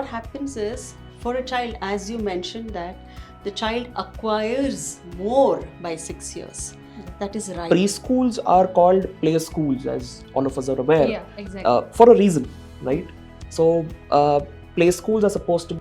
what happens is, for a child, as you mentioned, that the child acquires more by 6 years. That is right. Preschools are called play schools, as all of us are aware. Yeah, exactly. For a reason, right? So, play schools are supposed to.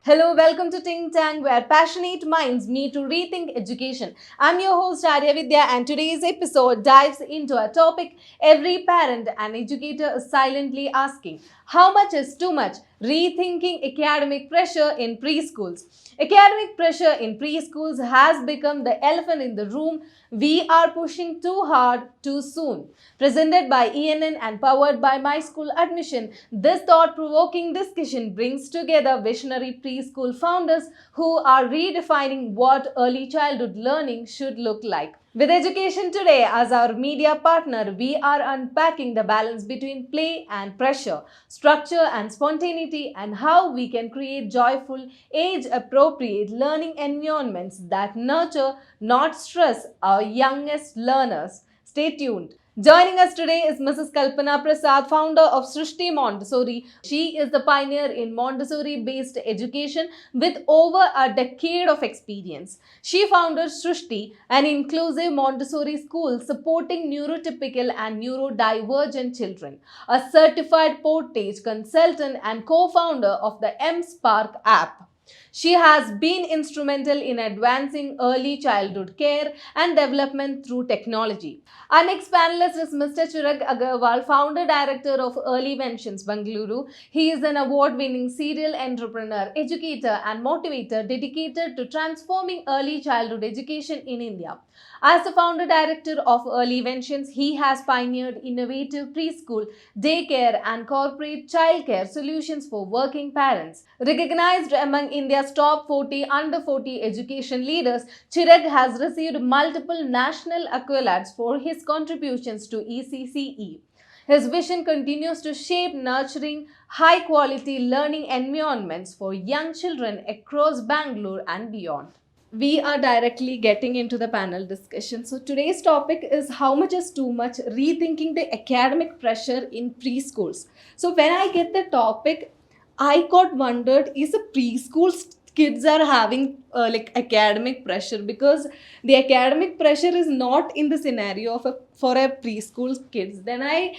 Hello, welcome to Ting Tang, where passionate minds meet to rethink education. I'm your host Arya Vidya, and today's episode dives into a topic every parent and educator is silently asking: how much is too much? Rethinking academic pressure in preschools. Academic pressure in preschools has become the elephant in the room. We are pushing too hard, too soon. Presented by ENN and powered by My School Admission, this thought-provoking discussion brings together visionary preschool founders who are redefining what early childhood learning should look like. With Education Today as our media partner, we are unpacking the balance between play and pressure, structure and spontaneity, and how we can create joyful, age-appropriate learning environments that nurture, not stress, our youngest learners. Stay tuned. Joining us today is Mrs. Kalpana Prasad, founder of Srushti Montessori. She is the pioneer in Montessori-based education with over a decade of experience. She founded Srushti, an inclusive Montessori school supporting neurotypical and neurodivergent children, a certified portage consultant and co-founder of the M-Spark app. She has been instrumental in advancing early childhood care and development through technology. Our next panelist is Mr. Chirag Agarwal, founder director of Early Ventions, Bengaluru. He is an award-winning serial entrepreneur, educator and motivator dedicated to transforming early childhood education in India. As the founder director of Early Ventions, he has pioneered innovative preschool, daycare and corporate childcare solutions for working parents. Recognized among India's top 40 under 40 education leaders, Chirag has received multiple national accolades for his contributions to ECCE. His vision continues to shape nurturing, high-quality learning environments for young children across Bangalore and beyond. We are directly getting into the panel discussion. So today's topic is how much is too much, rethinking the academic pressure in preschools. So when I get the topic, I got wondered, is the preschool kids are having academic pressure? Because the academic pressure is not in the scenario of for a preschool kids. Then I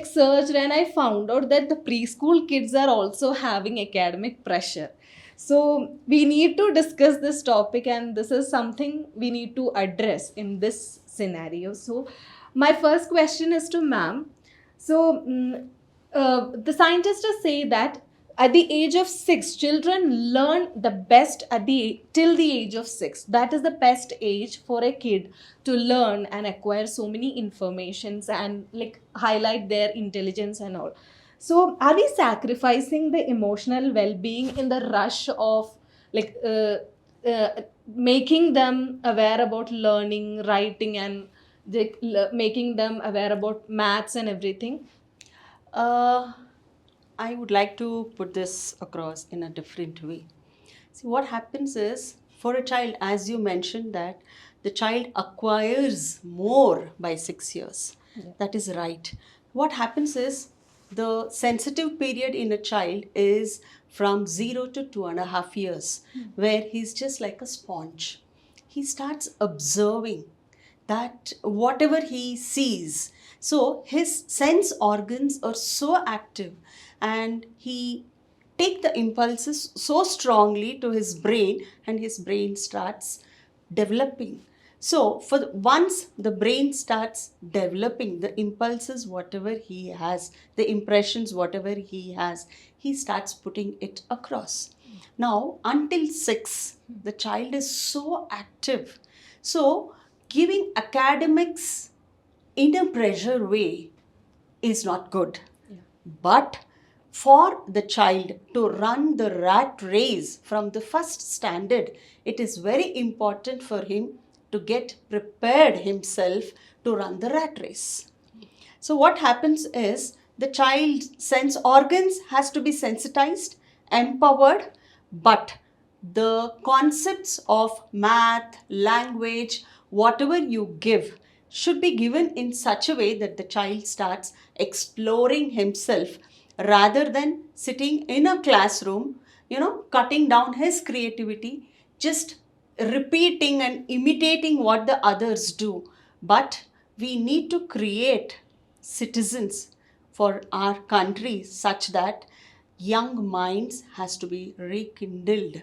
searched and I found out that the preschool kids are also having academic pressure. So we need to discuss this topic, and this is something we need to address in this scenario. So my first question is to ma'am. So the scientists say that at the age of 6, children learn the best till the age of 6. That is the best age for a kid to learn and acquire so many informations and highlight their intelligence and all. So are we sacrificing the emotional well-being in the rush of making them aware about learning, writing, and making them aware about maths and everything? I would like to put this across in a different way. See, what happens is, for a child, as you mentioned, that the child acquires more by 6 years. Yeah. That is right. What happens is, the sensitive period in a child is from 0 to 2.5 years, where he's just like a sponge. He starts observing that whatever he sees. So his sense organs are so active, and he take the impulses so strongly to his brain, and his brain starts developing. So once the brain starts developing the impulses, whatever he has, the impressions, whatever he has, he starts putting it across. Now, until 6, the child is so active. So giving academics in a pressure way is not good. Yeah. But for the child to run the rat race from the first standard, it is very important for him to get prepared himself to run the rat race. So what happens is, the child's sense organs has to be sensitized, empowered, but the concepts of math, language, whatever you give, should be given in such a way that the child starts exploring himself rather than sitting in a classroom, cutting down his creativity, just repeating and imitating what the others do. But we need to create citizens for our country such that young minds has to be rekindled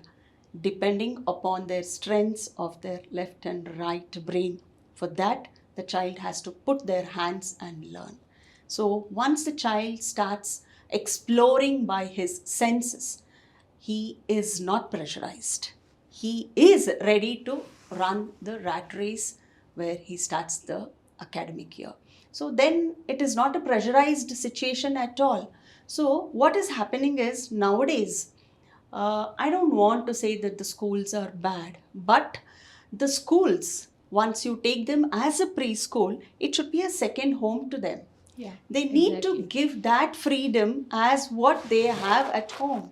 depending upon their strengths of their left and right brain. For that, the child has to put their hands and learn. So once the child starts exploring by his senses, he is not pressurized. He is ready to run the rat race where he starts the academic year. So then it is not a pressurized situation at all. So what is happening is nowadays, I don't want to say that the schools are bad, but the schools, once you take them as a preschool, it should be a second home to them. Yeah, They need exactly. to give that freedom as what they have at home.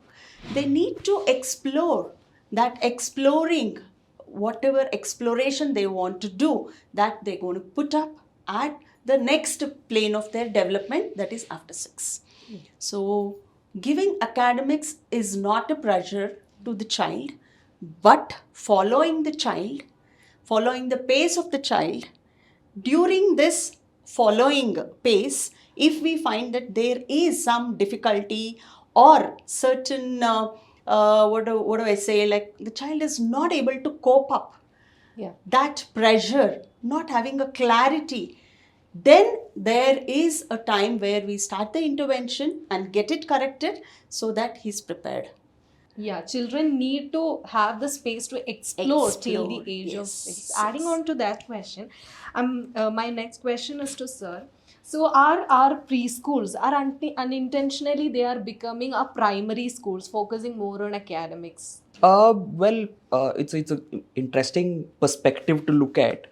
They need to explore that exploring, whatever exploration they want to do, that they're going to put up at the next plane of their development, that is after 6. So, giving academics is not a pressure to the child, but following the child, following the pace of the child. During this following pace, if we find that there is some difficulty or certain, what do I say, like the child is not able to cope up, Yeah. that pressure, not having a clarity, then there is a time where we start the intervention and get it corrected so that he's prepared. Yeah, children need to have the space to explore till the Explore, age of yes, 6. yes. Adding on to that question, my next question is to sir. So, our preschools are unintentionally they are becoming a primary schools, focusing more on academics. It's an interesting perspective to look at.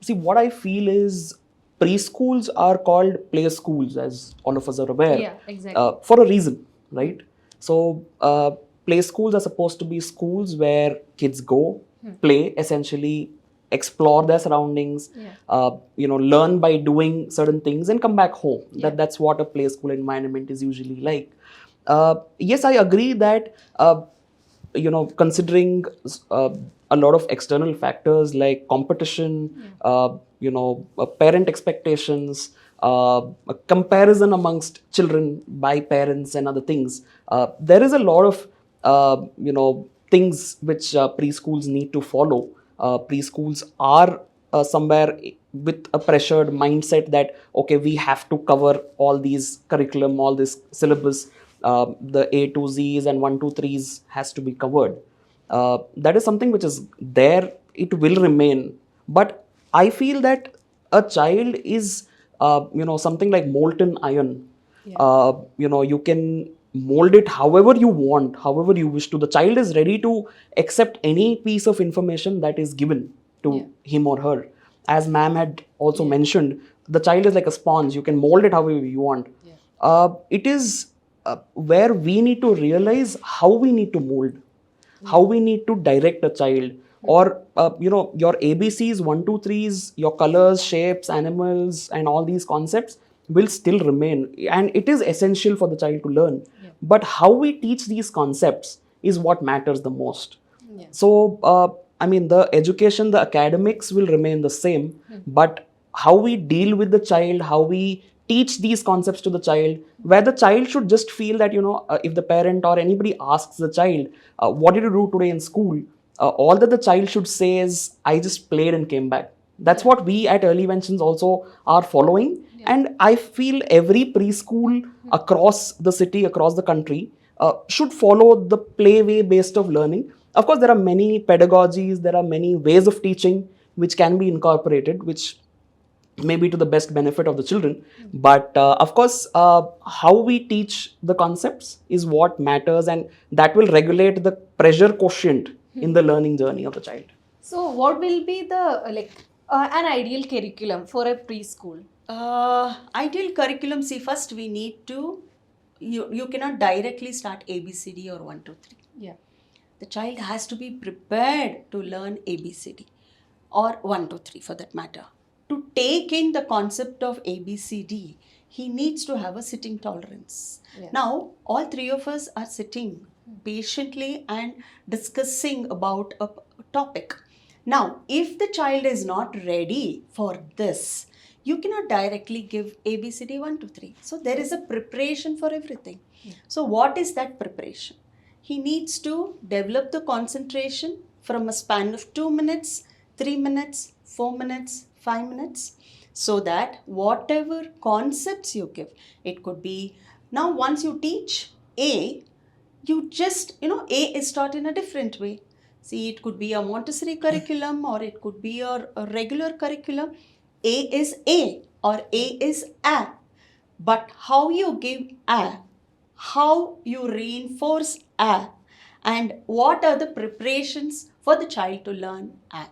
See, what I feel is preschools are called play schools, as all of us are aware, Yeah, exactly. for a reason, right? So, play schools are supposed to be schools where kids go, play, essentially explore their surroundings, learn by doing certain things and come back home. That's what a play school environment is usually like. Yes, I agree that considering a lot of external factors like competition, parent expectations, a comparison amongst children by parents and other things, there is a lot of things which preschools need to follow. Preschools are somewhere with a pressured mindset that okay, we have to cover all these curriculum, all this syllabus, the A to Z's and 1 to 3's has to be covered. That is something which is there, it will remain. But I feel that a child is, something like molten iron. You can mold it however you want, however you wish to. The child is ready to accept any piece of information that is given to him or her. As ma'am had also mentioned, the child is like a sponge. You can mold it however you want. It is where we need to realize how we need to mold, how we need to direct a child, or your ABCs, 1 2 3's, your colors, shapes, animals and all these concepts will still remain, and it is essential for the child to learn. But how we teach these concepts is what matters the most. So the education, the academics will remain the same, but how we deal with the child, how we teach these concepts to the child, where the child should just feel that if the parent or anybody asks the child, what did you do today in school, all that the child should say is, I just played and came back. That's what we at Early Ventions also are following. And I feel every preschool across the city, across the country, should follow the play way based of learning. Of course, there are many pedagogies, there are many ways of teaching which can be incorporated, which may be to the best benefit of the children. But of course, how we teach the concepts is what matters, and that will regulate the pressure quotient in the learning journey of the child. So, what will be the an ideal curriculum for a preschool? Ideal curriculum, see, first we need to, you cannot directly start ABCD or 1 2 3. Yeah. The child has to be prepared to learn ABCD or 1 2 3 for that matter. to take in the concept of ABCD, he needs to have a sitting tolerance. Yeah. Now, all three of us are sitting patiently and discussing about a topic. Now, if the child is not ready for this, you cannot directly give ABCD 1 to 3. So, there is a preparation for everything. So, what is that preparation? He needs to develop the concentration from a span of 2 minutes, 3 minutes, 4 minutes, 5 minutes, so that whatever concepts you give, it could be, now once you teach A, you just, A is taught in a different way. See, it could be a Montessori curriculum or it could be a regular curriculum. A is A or A is A. But how you give A, how you reinforce A, and what are the preparations for the child to learn A.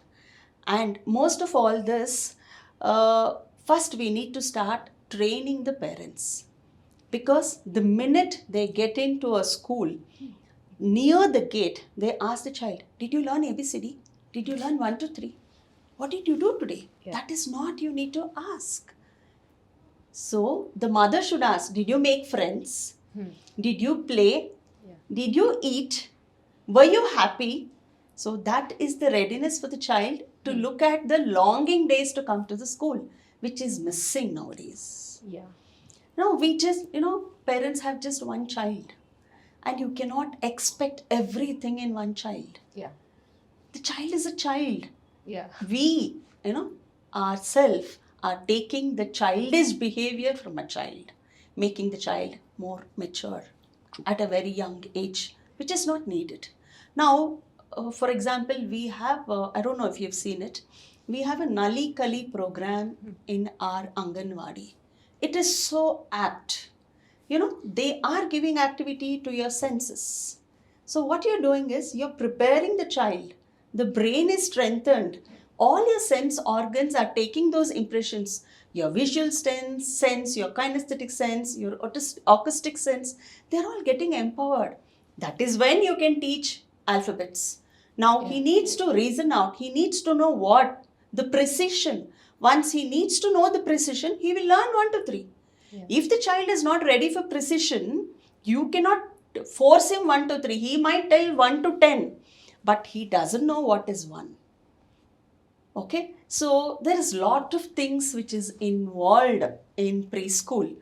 And most of all this, first we need to start training the parents. Because the minute they get into a school, near the gate, they ask the child, did you learn ABCD? Did you learn 1 to 3? What did you do today? Yeah. That is not you need to ask. So the mother should ask, did you make friends? Did you play? Yeah. Did you eat? Were you happy? So that is the readiness for the child to look at the longing days to come to the school, which is missing nowadays. Yeah. No, we just, parents have just one child and you cannot expect everything in one child. Yeah. The child is a child. Yeah. We, ourselves are taking the childish behavior from a child, making the child more mature at a very young age, which is not needed. Now, for example, we have, I don't know if you've seen it, we have a Nali Kali program in our Anganwadi. It is so apt. They are giving activity to your senses. So what you're doing is you're preparing the child. The brain is strengthened. All your sense organs are taking those impressions. Your visual sense, your kinesthetic sense, your acoustic sense, they're all getting empowered. That is when you can teach alphabets. Now he needs to reason out. He needs to know what the precision. Once he needs to know the precision, he will learn 1 to 3. Yeah. If the child is not ready for precision, you cannot force him 1 to 3. He might tell 1 to 10, but he doesn't know what is 1. Okay, so there is a lot of things which is involved in preschool.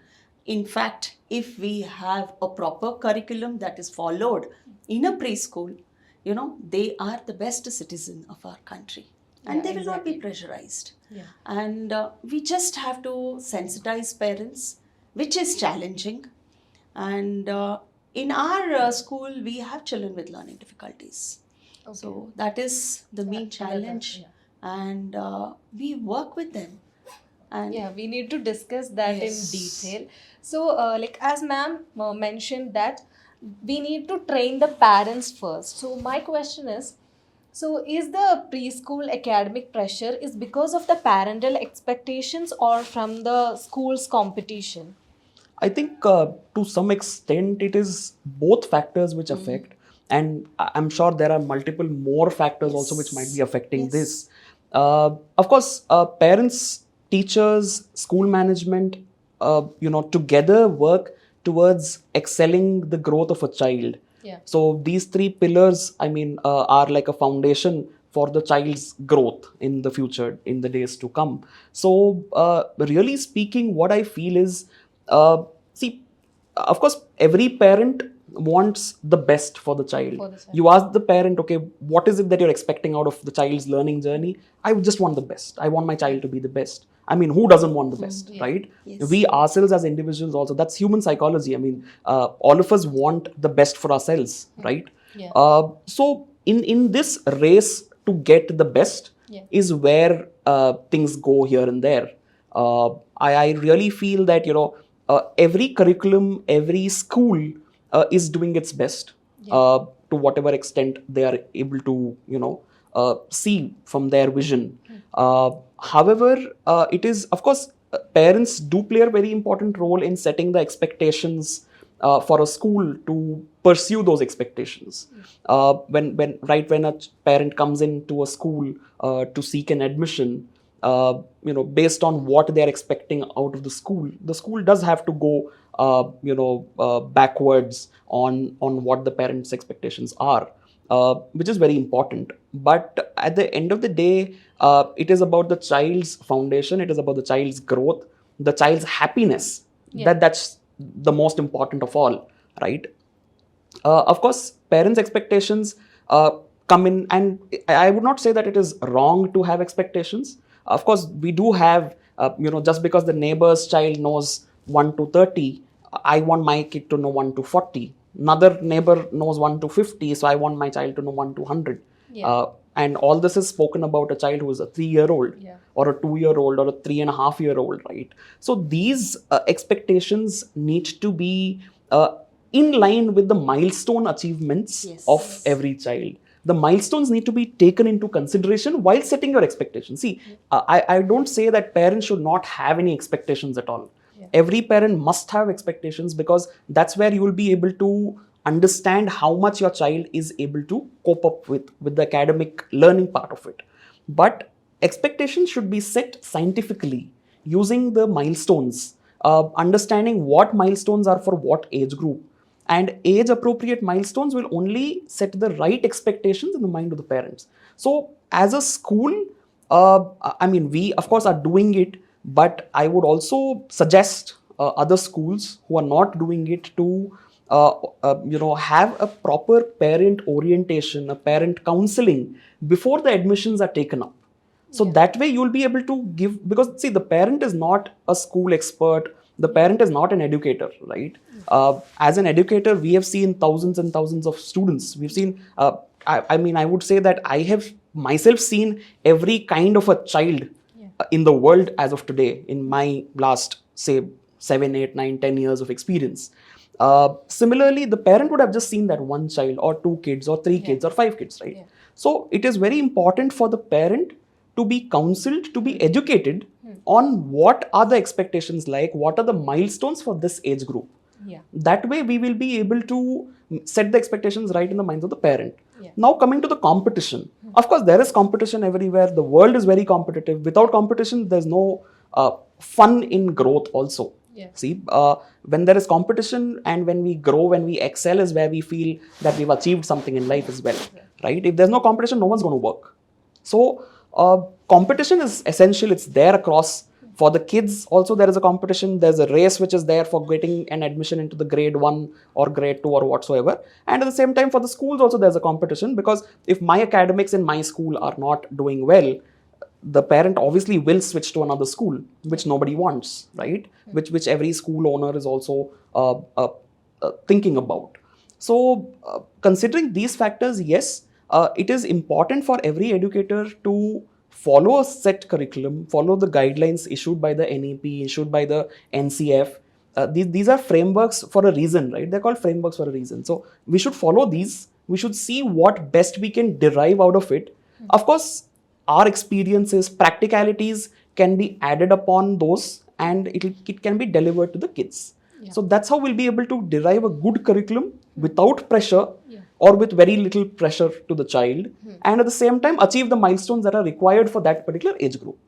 In fact, if we have a proper curriculum that is followed in a preschool, they are the best citizen of our country. And they will not be pressurized. Yeah. And we just have to sensitize parents, which is challenging. And in our school, we have children with learning difficulties. Okay. So that is the main challenge. Yeah. And we work with them. And we need to discuss that in detail. So, as ma'am mentioned that we need to train the parents first. So my question is, so is the preschool academic pressure is because of the parental expectations or from the school's competition? I think to some extent it is both factors which affect, and I'm sure there are multiple more factors also which might be affecting this. Of course, parents, teachers, school management, together work towards excelling the growth of a child. Yeah. So these 3 pillars, are like a foundation for the child's growth in the future, in the days to come. So really speaking, what I feel is, of course, every parent wants the best for the child. You ask the parent, okay, what is it that you're expecting out of the child's learning journey? I just want the best. I want my child to be the best. Who doesn't want the best, right? Yes. We ourselves as individuals also, that's human psychology. All of us want the best for ourselves, right? Yeah. So in this race to get the best is where things go here and there. I really feel that, every curriculum, every school is doing its best to whatever extent they are able to, see from their vision. However, it is, of course, parents do play a very important role in setting the expectations for a school to pursue those expectations. When a parent comes into a school to seek an admission, based on what they are expecting out of the school does have to go backwards on what the parents' expectations are, which is very important. But at the end of the day, it is about the child's foundation, it is about the child's growth, the child's happiness. That's the most important of all, right? Of course, parents' expectations come in, and I would not say that it is wrong to have expectations. Of course, we do have, just because the neighbor's child knows 1 to 30, I want my kid to know 1 to 40. Another neighbor knows 1 to 50, so I want my child to know 1 to 100. And all this is spoken about a child who is a 3-year-old, or a 2-year-old, or a 3.5-year-old, right? So these expectations need to be in line with the milestone achievements of every child. The milestones need to be taken into consideration while setting your expectations. See, I don't say that parents should not have any expectations at all. Every parent must have expectations, because that's where you will be able to understand how much your child is able to cope up with the academic learning part of it. But expectations should be set scientifically using the milestones, understanding what milestones are for what age group. And age appropriate milestones will only set the right expectations in the mind of the parents. So as a school, we of course are doing it, but I would also suggest other schools who are not doing it to have a proper parent orientation, a parent counseling before the admissions are taken up. So that way you will be able to give, because see, the parent is not a school expert, the parent is not an educator, right? As an educator, we have seen thousands and thousands of students. We've seen, I would say that I have myself seen every kind of a child in the world as of today in my last, say, 7, 8, 9, 10 years of experience. Similarly, the parent would have just seen that one child or 2 kids or 3 kids or 5 kids, right? So it is very important for the parent to be counseled, to be educated on what are the expectations like, what are the milestones for this age group. That way we will be able to set the expectations right in the minds of the parent. Now coming to the competition. Of course, there is competition everywhere. The world is very competitive. Without competition, there's no fun in growth also. See, when there is competition and when we grow, when we excel, is where we feel that we've achieved something in life as well, right? If there's no competition, no one's going to work. So competition is essential. It's there across. For the kids also, there is a competition. There's a race which is there for getting an admission into the grade 1 or grade 2 or whatsoever. And at the same time, for the schools also, there's a competition, because if my academics in my school are not doing well, the parent obviously will switch to another school, which nobody wants, right? Which every school owner is also thinking about. So considering these factors, yes, it is important for every educator to follow a set curriculum, follow the guidelines issued by the NEP, issued by the NCF. These are frameworks for a reason, right? They're called frameworks for a reason. So we should follow these. We should see what best we can derive out of it. Of course, our experiences, practicalities can be added upon those, and it can be delivered to the kids. So that's how we'll be able to derive a good curriculum without pressure, or with very little pressure to the child, and at the same time achieve the milestones that are required for that particular age group.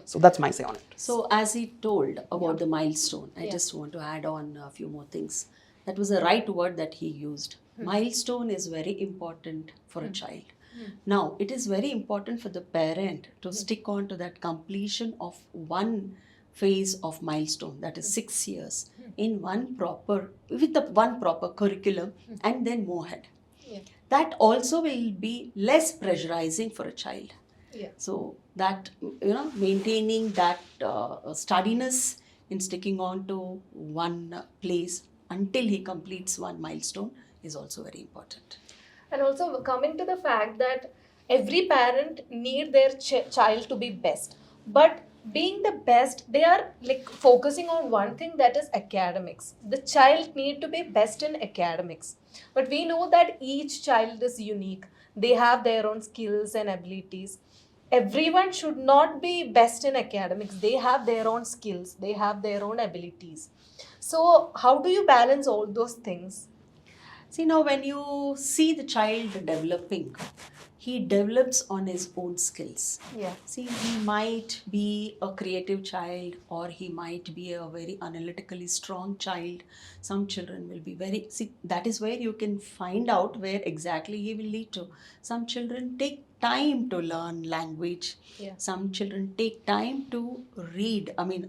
So that's my say on it. So as he told about the milestone, I just want to add on a few more things. That was the right word that he used. Milestone is very important for a child. Now, it is very important for the parent to stick on to that completion of one phase of milestone, that is 6 years, in with the one proper curriculum, and then move ahead. That also will be less pressurizing for a child. So that, maintaining that steadiness in sticking on to one place until he completes one milestone is also very important. And also coming to the fact that every parent need their child to be best, but being the best, they are like focusing on one thing, that is academics. The child need to be best in academics, but we know that each child is unique. They have their own skills and abilities. Everyone should not be best in academics. They have their own skills, they have their own abilities. So how do you balance all those things? See, now when you see the child developing, he develops on his own skills. Yeah. See, he might be a creative child, or he might be a very analytically strong child. Some children will be very, see, that is where you can find out where exactly he will lead to. Some children take time to learn language. Yeah. Some children take time to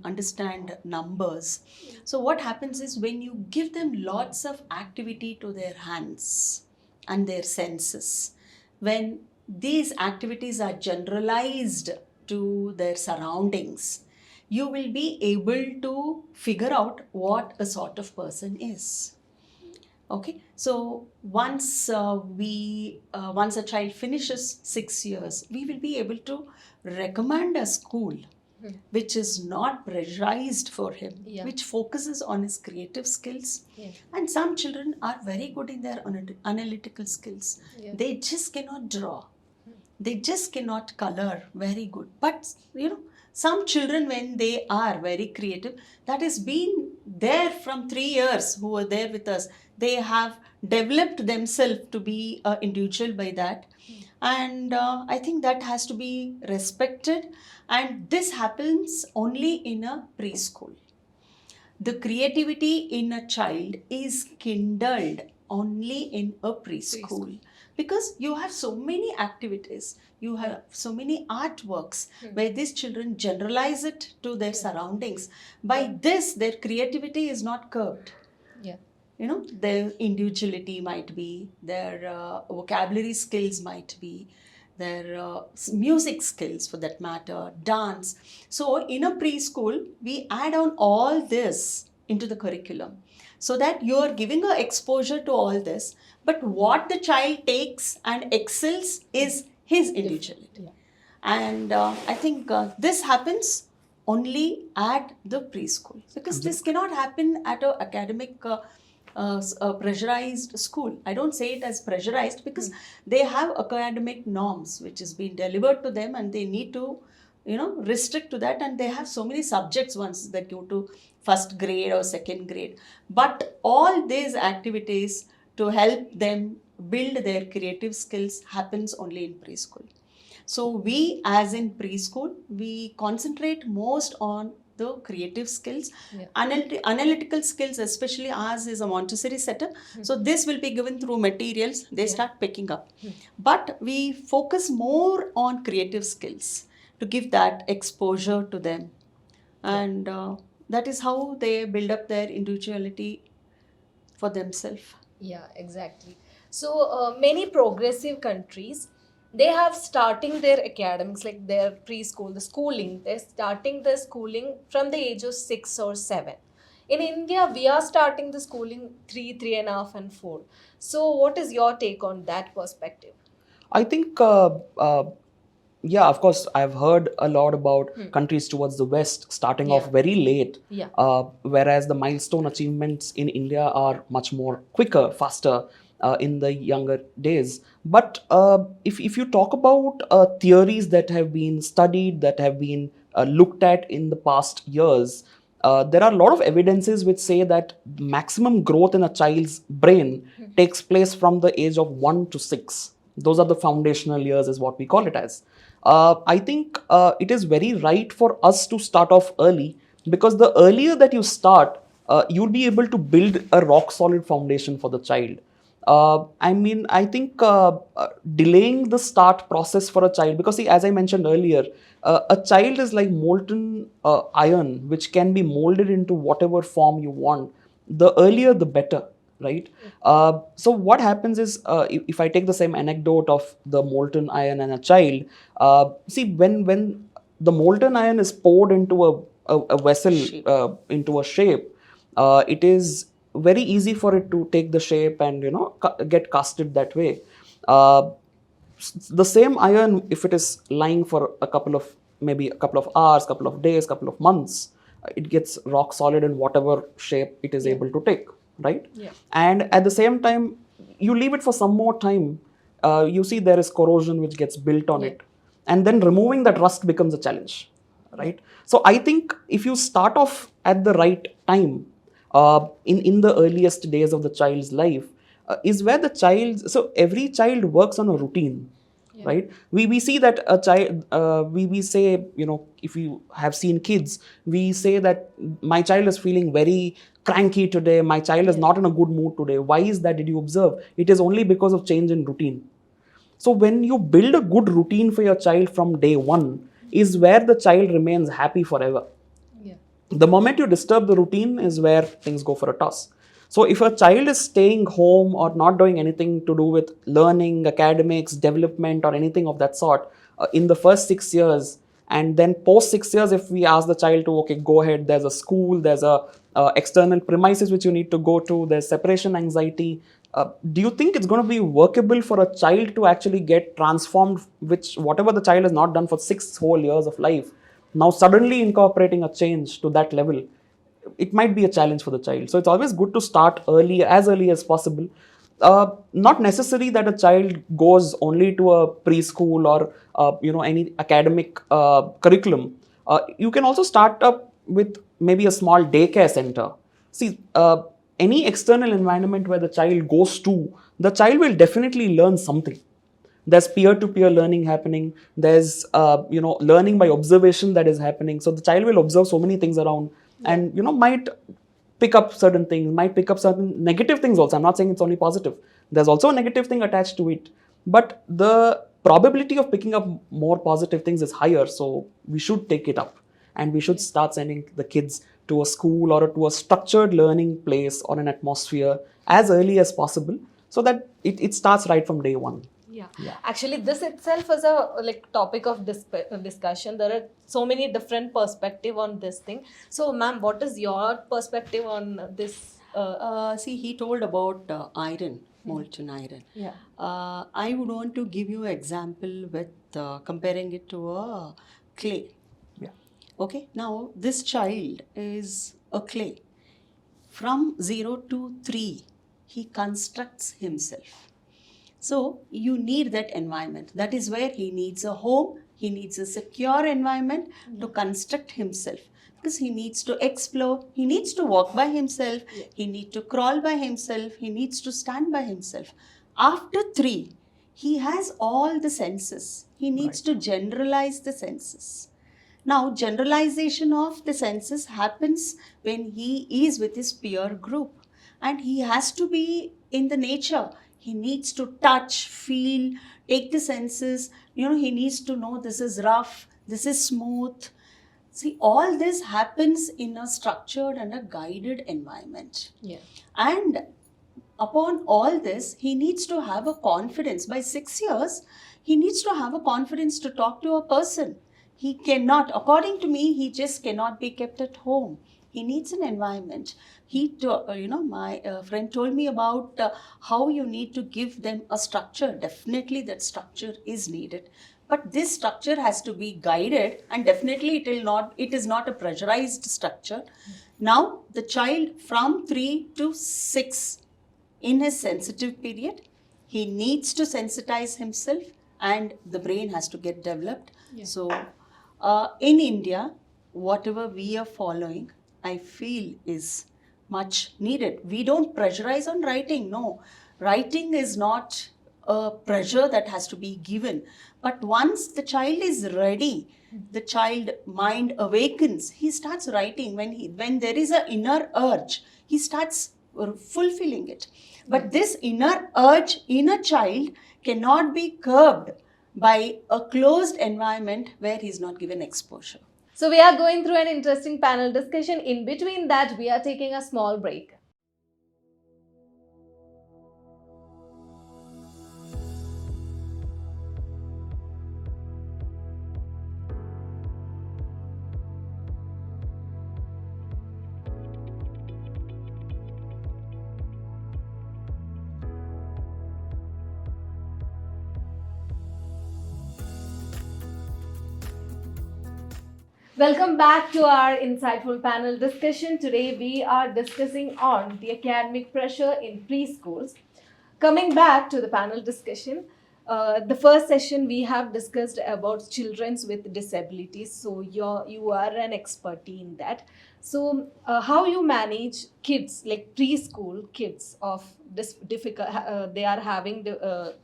understand numbers. So what happens is, when you give them lots of activity to their hands and their senses, when these activities are generalized to their surroundings, you will be able to figure out what a sort of person is. Okay, so once a child finishes 6 years, we will be able to recommend a school which is not pressurized for him, Yeah. which focuses on his creative skills. Yeah. And some children are very good in their analytical skills. Yeah. They just cannot draw. They just cannot color very good. But some children, when they are very creative, that has been there from 3 years, who were there with us, they have developed themselves to be an individual by that. And I think that has to be respected. And this happens only in a preschool. The creativity in a child is kindled only in a preschool, because you have so many activities, you have so many artworks where these children generalize it to their surroundings. By this, their creativity is not curbed. Yeah. Their individuality might be, their vocabulary skills might be, their music skills for that matter, dance. So in a preschool, we add on all this into the curriculum, so that you are giving a exposure to all this. But what the child takes and excels is his individuality. Yeah. And I think this happens only at the preschool, because this cannot happen at an academic pressurized school. I don't say it as pressurized, because they have academic norms which is being delivered to them, and they need to restrict to that, and they have so many subjects once they go to first grade or second grade. But all these activities to help them build their creative skills happens only in preschool. So we, as in preschool, we concentrate most on the creative skills. Yeah. Analytical skills, especially ours is a Montessori setup. So this will be given through materials, they start picking up. But we focus more on creative skills to give that exposure to them. And that is how they build up their individuality for themselves. Yeah, exactly. So many progressive countries, they have starting their academics, like their preschool, the schooling, they're starting the schooling from the age of 6 or 7. In India, we are starting the schooling 3, 3.5 and 4. So what is your take on that perspective? I think, yeah, of course, I've heard a lot about countries towards the West starting off very late, Yeah. Whereas the milestone achievements in India are much more quicker, faster in the younger days. But if you talk about theories that have been studied, that have been looked at in the past years, there are a lot of evidences which say that maximum growth in a child's brain takes place from the age of 1 to 6. Those are the foundational years, is what we call it as. I think it is very right for us to start off early, because the earlier that you start, you'll be able to build a rock solid foundation for the child. I think delaying the start process for a child, because see, as I mentioned earlier, a child is like molten iron, which can be molded into whatever form you want. The earlier, the better, right? So what happens is, if I take the same anecdote of the molten iron and a child, see, when the molten iron is poured into a vessel, into a shape, it is very easy for it to take the shape and get casted that way. The same iron, if it is lying for maybe a couple of hours, couple of days, couple of months, it gets rock solid in whatever shape it is able to take, right? Yeah. And at the same time, you leave it for some more time, you see there is corrosion which gets built on it, and then removing that rust becomes a challenge, right? So I think if you start off at the right time, in the earliest days of the child's life, is where the child, so every child works on a routine. right? We see that a child, we say, if you have seen kids, we say that my child is feeling very cranky today, my child is not in a good mood today. Why is that? Did you observe? It is only because of change in routine. So when you build a good routine for your child from day one, is where the child remains happy forever. The moment you disturb the routine is where things go for a toss. So if a child is staying home or not doing anything to do with learning, academics, development, or anything of that sort in the first 6 years, and then post 6 years, if we ask the child to, okay, go ahead, there's a school, there's a external premises which you need to go to, there's separation anxiety. Do you think it's going to be workable for a child to actually get transformed, which whatever the child has not done for 6 whole years of life, now suddenly incorporating a change to that level, it might be a challenge for the child. So it's always good to start early as possible. Not necessary that a child goes only to a preschool or any academic curriculum. You can also start up with maybe a small daycare center. See, any external environment where the child goes to, the child will definitely learn something. There's peer-to-peer learning happening. There's learning by observation that is happening. So the child will observe so many things around, and might pick up certain things, might pick up certain negative things also. I'm not saying it's only positive. There's also a negative thing attached to it, but the probability of picking up more positive things is higher. So we should take it up, and we should start sending the kids to a school or to a structured learning place or an atmosphere as early as possible, so that it starts right from day one. Actually, this itself is a topic of discussion. There are so many different perspectives on this thing. So, ma'am, what is your perspective on this? See, he told about iron, molten iron. I would want to give you an example with comparing it to a clay. Okay, now this child is a clay. From 0 to 3, he constructs himself. So you need that environment. That is where he needs a home, he needs a secure environment to construct himself. Because he needs to explore, he needs to walk by himself, he needs to crawl by himself, he needs to stand by himself. After 3, he has all the senses. He needs to generalize the senses. Now, generalization of the senses happens when he is with his peer group, and he has to be in the nature. He needs to touch, feel, take the senses. He needs to know this is rough, this is smooth. See, all this happens in a structured and a guided environment. And upon all this, he needs to have a confidence. By 6 years, he needs to have a confidence to talk to a person. He cannot, according to me, he just cannot be kept at home. He needs an environment. My friend told me about how you need to give them a structure. Definitely that structure is needed. But this structure has to be guided, and definitely it is not a pressurized structure. Now, the child from 3 to 6, in his sensitive period, he needs to sensitize himself, and the brain has to get developed. So, in India, whatever we are following, I feel is much needed. We don't pressurize on writing. No, writing is not a pressure that has to be given. But once the child is ready, the child mind awakens, he starts writing. When there is an inner urge, he starts fulfilling it. But this inner urge in a child cannot be curbed by a closed environment where he is not given exposure. So we are going through an interesting panel discussion. In between that, we are taking a small break. Welcome back to our insightful panel discussion. Today we are discussing on the academic pressure in preschools. Coming back to the panel discussion, the first session we have discussed about children with disabilities. So you are an expert in that. So how you manage kids like preschool kids of this difficult? They are having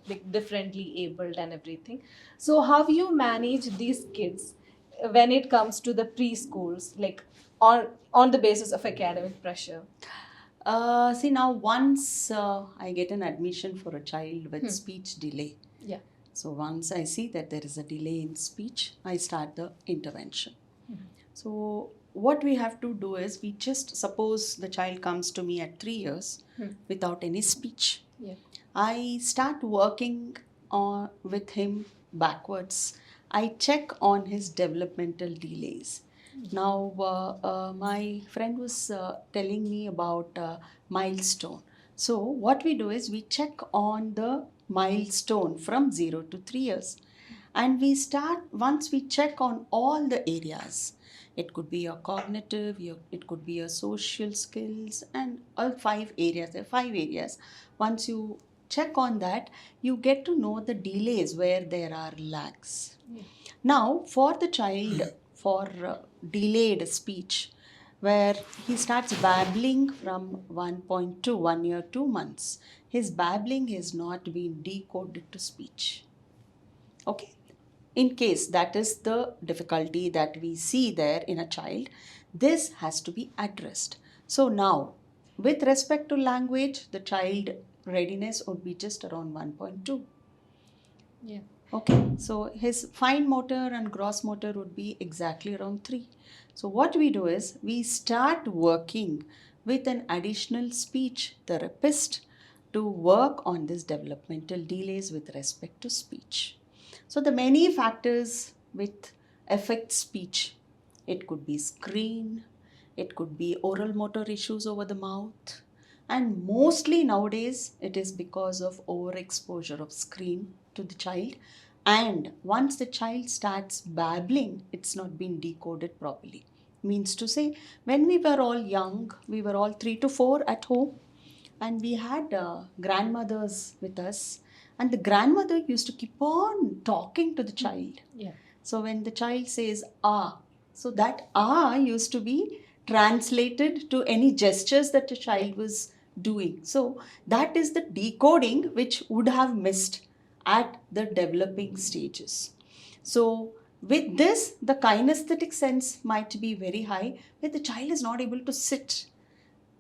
like differently abled and everything. So how you manage these kids when it comes to the preschools, like on the basis of academic pressure? See, now once I get an admission for a child with speech delay, Yeah. so once I see that there is a delay in speech, I start the intervention. So what we have to do is, we just suppose the child comes to me at 3 years without any speech. Yeah. I start working with him backwards. I check on his developmental delays. Now, my friend was telling me about milestone. So, what we do is, we check on the milestone from 0 to 3 years. And we start, once we check on all the areas, it could be a cognitive, it could be a social skills, and all 5 areas. There are 5 areas. Once you check on that, you get to know the delays where there are lags. Now, for the child, for delayed speech, where he starts babbling from 1.2, 1 year, 2 months, his babbling has not been decoded to speech. Okay? In case that is the difficulty that we see there in a child, this has to be addressed. So now, with respect to language, the child readiness would be just around 1.2. Yeah. Okay, so his fine motor and gross motor would be exactly around 3. So what we do is, we start working with an additional speech therapist to work on this developmental delays with respect to speech. So the many factors with affect speech, it could be screen, it could be oral motor issues over the mouth, and mostly nowadays it is because of overexposure of screen to the child. And once the child starts babbling, it's not been decoded properly. Means to say, when we were all young, we were all 3 to 4 at home, and we had grandmothers with us, and the grandmother used to keep on talking to the child. Yeah. So when the child says ah, so that ah used to be translated to any gestures that the child was doing. So that is the decoding which would have missed at the developing stages. So with this, the kinesthetic sense might be very high, where the child is not able to sit,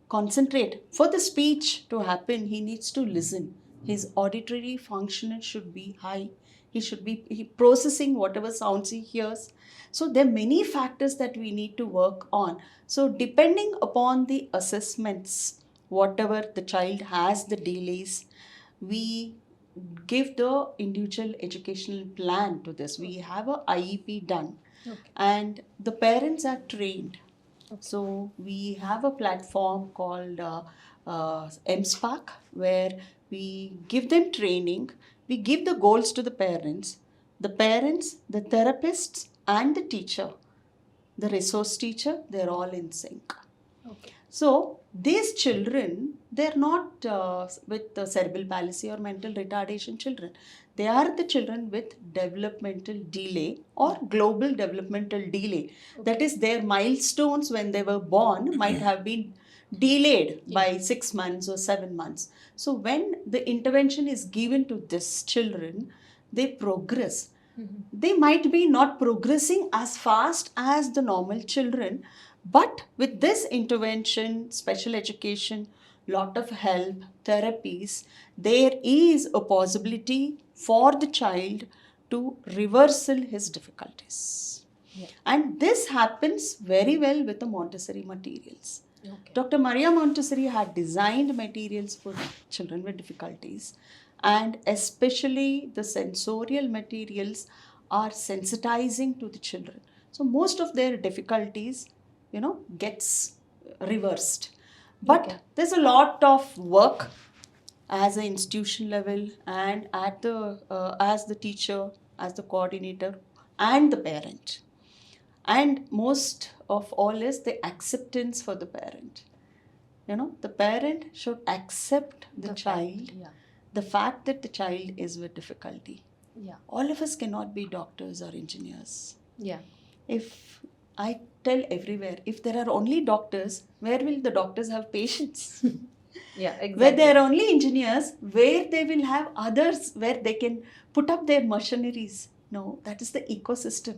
concentrate. For the speech to happen, he needs to listen. His auditory function should be high. He should be processing whatever sounds he hears. So there are many factors that we need to work on. So depending upon the assessments, whatever the child has the delays, we give the individual educational plan to this. We have a IEP done, and the parents are trained. So we have a platform called MSpark, where we give them training. We give the goals to the parents, the therapists, and the teacher, the resource teacher. They're all in sync. Okay. So these children, they're not with cerebral palsy or mental retardation children. They are the children with developmental delay or global developmental delay. That is, their milestones when they were born might have been delayed by 6 months or 7 months. So when the intervention is given to these children, they progress. They might be not progressing as fast as the normal children, but with this intervention, special education, lot of help, therapies, there is a possibility for the child to reversal his difficulties. And this happens very well with the Montessori materials. Dr. Maria Montessori had designed materials for children with difficulties, and especially the sensorial materials are sensitizing to the children. So most of their difficulties, gets reversed. But there's a lot of work as an institution level, and at the as the teacher, as the coordinator, and the parent. And most of all is the acceptance for the parent. The parent should accept the child the fact that the child is with difficulty. Yeah. All of us cannot be doctors or engineers. Yeah. If I tell everywhere, if there are only doctors, where will the doctors have patients? Yeah, exactly. Where there are only engineers, where they will have others where they can put up their machineries. No, that is the ecosystem.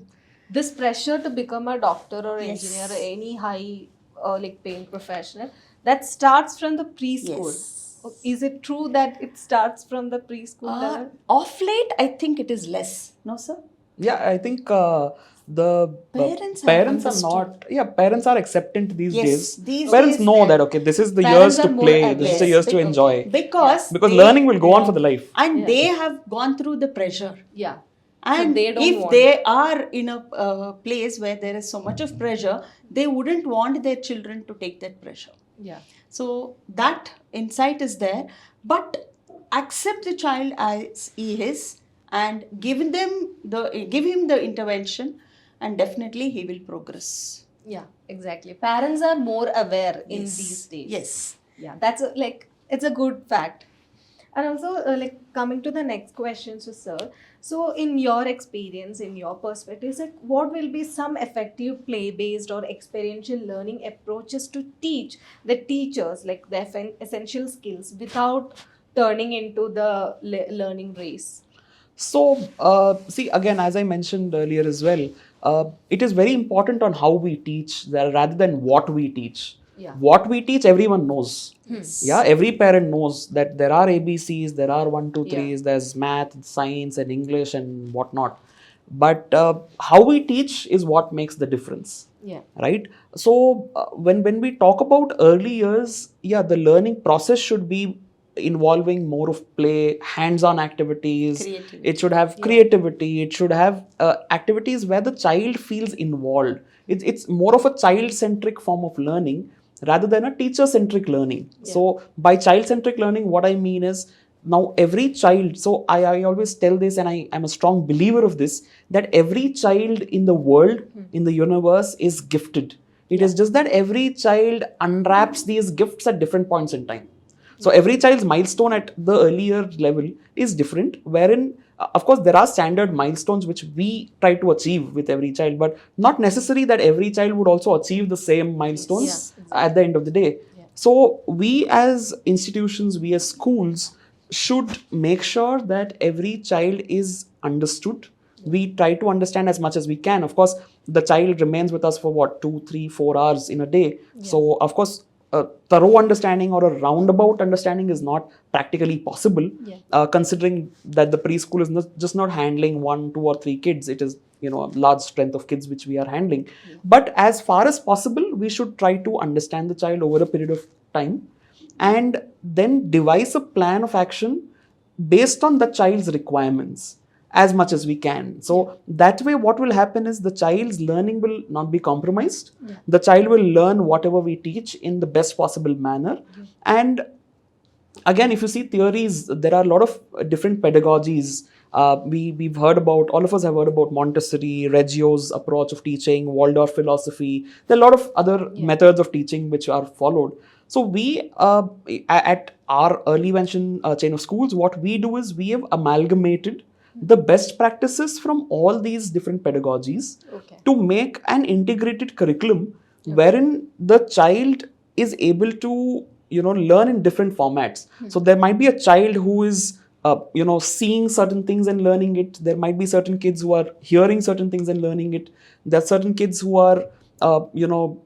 This pressure to become a doctor or Yes. engineer or any high like paying professional, that starts from the preschool. Yes. Is it true that it starts from the preschool level? Of late, I think it is less. No, sir? Yeah, I think the Parents have parents are understood. not. Yeah, parents are acceptant these Yes, days. these Parents days know that- that okay, this is the Parents years to are more play. aware. This is the Yes, years to because- enjoy. Because Because learning will go on for the life. And Yeah. they have gone through the pressure. Yeah. And So they don't if want- they are in a place where there is so much of pressure, they wouldn't want their children to take that pressure. Yeah. So that insight is there, but accept the child as he is and give him the intervention, and definitely he will progress. Yeah, exactly. Parents are more aware in Yes. these days. Yes. Yeah, that's it's a good fact. And also, coming to the next question, so sir. So, in your experience, in your perspective, what will be some effective play-based or experiential learning approaches to teach the teachers like the essential skills without turning into the learning race? So, see, again, as I mentioned earlier as well, it is very important on how we teach rather than what we teach. Yeah. What we teach, everyone knows. Yes. Yeah, every parent knows that there are ABCs, there are 1, 2, Yeah. 3s, there's math, science, and English, and whatnot. But how we teach is what makes the difference. Yeah. Right? So, when we talk about early years, yeah, the learning process should be involving more of play, hands-on activities. Creativity. It should have creativity. It should have activities where the child feels involved. It's more of a child-centric form of learning rather than a teacher-centric learning. Yeah. So by child-centric learning, what I mean is now every child, so I always tell this, and I'm a strong believer of this, that every child in the world, in the universe is gifted. It is just that every child unwraps these gifts at different points in time. So every child's milestone at the earlier level is different, wherein of course there are standard milestones which we try to achieve with every child, but not necessary that every child would also achieve the same milestones Yeah, exactly. at the end of the day. Yeah. So we as institutions, we as schools should make sure that every child is understood. We try to understand as much as we can. Of course, the child remains with us for what, 2, 3, 4 hours in a day. Yeah. So of course, a thorough understanding or a roundabout understanding is not practically possible, Yeah. considering that the preschool is just not handling 1, 2, or 3 kids. It is a large strength of kids which we are handling. Yeah. But as far as possible, we should try to understand the child over a period of time and then devise a plan of action based on the child's requirements as much as we can. So that way what will happen is the child's learning will not be compromised. Yeah. The child will learn whatever we teach in the best possible manner. And again, if you see theories, there are a lot of different pedagogies. We've heard about, all of us have heard about Montessori, Reggio's approach of teaching, Waldorf philosophy. There are a lot of other methods of teaching which are followed. So we, at our early Vention chain of schools, what we do is we have amalgamated the best practices from all these different pedagogies Okay. to make an integrated curriculum wherein the child is able to learn in different formats. So there might be a child who is seeing certain things and learning it. There might be certain kids who are hearing certain things and learning it. There are certain kids who are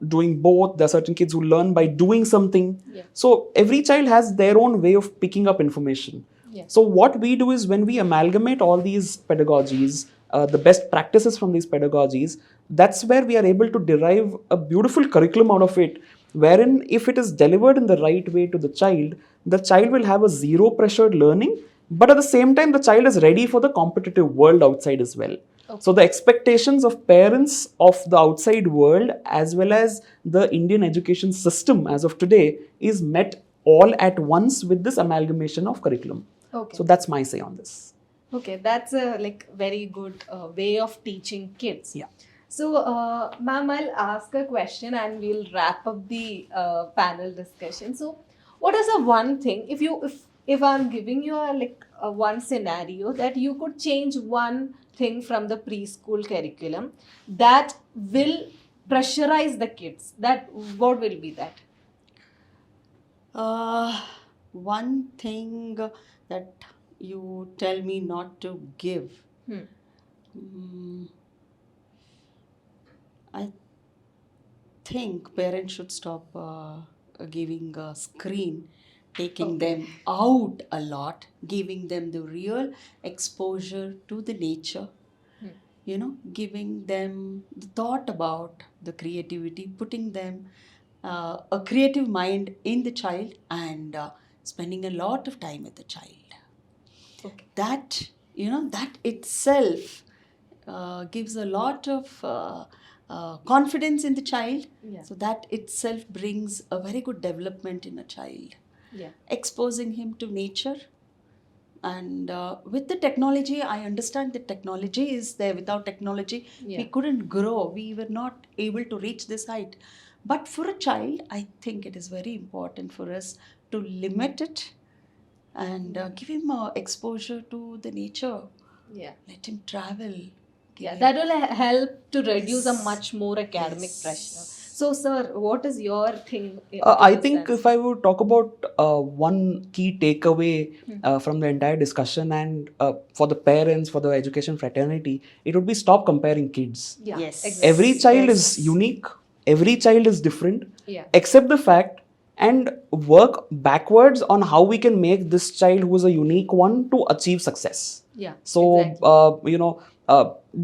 doing both. There are certain kids who learn by doing something. Yeah. So every child has their own way of picking up information. Yeah. So what we do is when we amalgamate all these pedagogies, the best practices from these pedagogies, that's where we are able to derive a beautiful curriculum out of it, wherein if it is delivered in the right way to the child will have a zero pressured learning, but at the same time the child is ready for the competitive world outside as well. Okay. So the expectations of parents of the outside world as well as the Indian education system as of today is met all at once with this amalgamation of curriculum. Okay. So that's my say on this. Okay, that's a very good way of teaching kids. Yeah. So, ma'am, I'll ask a question and we'll wrap up the panel discussion. So, what is the one thing if if I'm giving you a one scenario that you could change one thing from the preschool curriculum that will pressurize the kids, that what will be that? One thing that you tell me not to give. Mm, I think parents should stop giving a screen, taking them out a lot, giving them the real exposure to the nature, giving them the thought about the creativity, putting them a creative mind in the child, and spending a lot of time with the child. That, that itself gives a lot of confidence in the child. So that itself brings a very good development in a child. Exposing him to nature. And with the technology, I understand that technology is there. Without technology, we couldn't grow. We were not able to reach this height. But for a child, I think it is very important for us to limit it and give him exposure to the nature. Let him travel. That will help to reduce a much more academic pressure. So, sir, what is your thing? I think if I would talk about one key takeaway from the entire discussion, and for the parents, for the education fraternity, it would be stop comparing kids. Yes. Every child is unique, every child is different. Accept the fact and work backwards on how we can make this child who is a unique one to achieve success. So,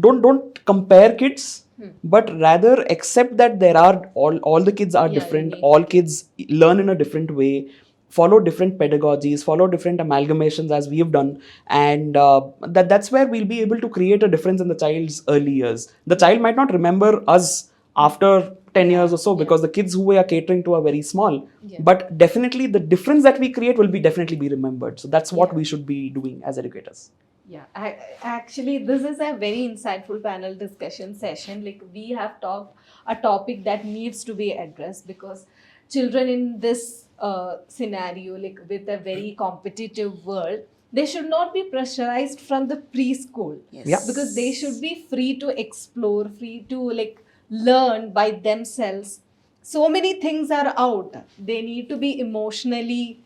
don't compare kids, but rather accept that there are all the kids are different. Unique. All kids learn in a different way, follow different pedagogies, follow different amalgamations as we have done, and that's where we'll be able to create a difference in the child's early years. The child might not remember us after 10 years or so, because the kids who we are catering to are very small, but definitely the difference that we create will be definitely be remembered. So that's what we should be doing as educators. Actually, this is a very insightful panel discussion session. Like, we have talked a topic that needs to be addressed, because children in this scenario, like with a very competitive world, they should not be pressurized from the preschool. Because they should be free to explore, free to learn by themselves. So many things are out. They need to be emotionally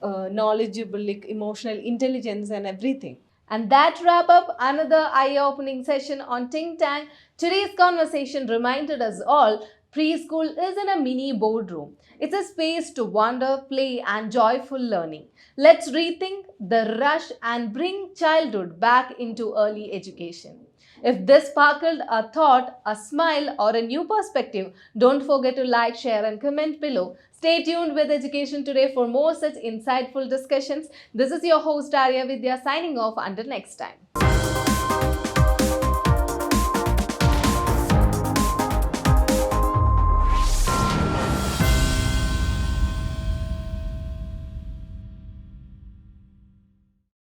knowledgeable, emotional intelligence and everything. And that wrap up another eye-opening session on Think Tank. Today's conversation reminded us all preschool isn't a mini boardroom. It's a space to wonder, play, and joyful learning. Let's rethink the rush and bring childhood back into early education. If this sparkled a thought, a smile, or a new perspective, don't forget to like, share, and comment below. Stay tuned with Education Today for more such insightful discussions. This is your host Arya Vidya signing off until next time.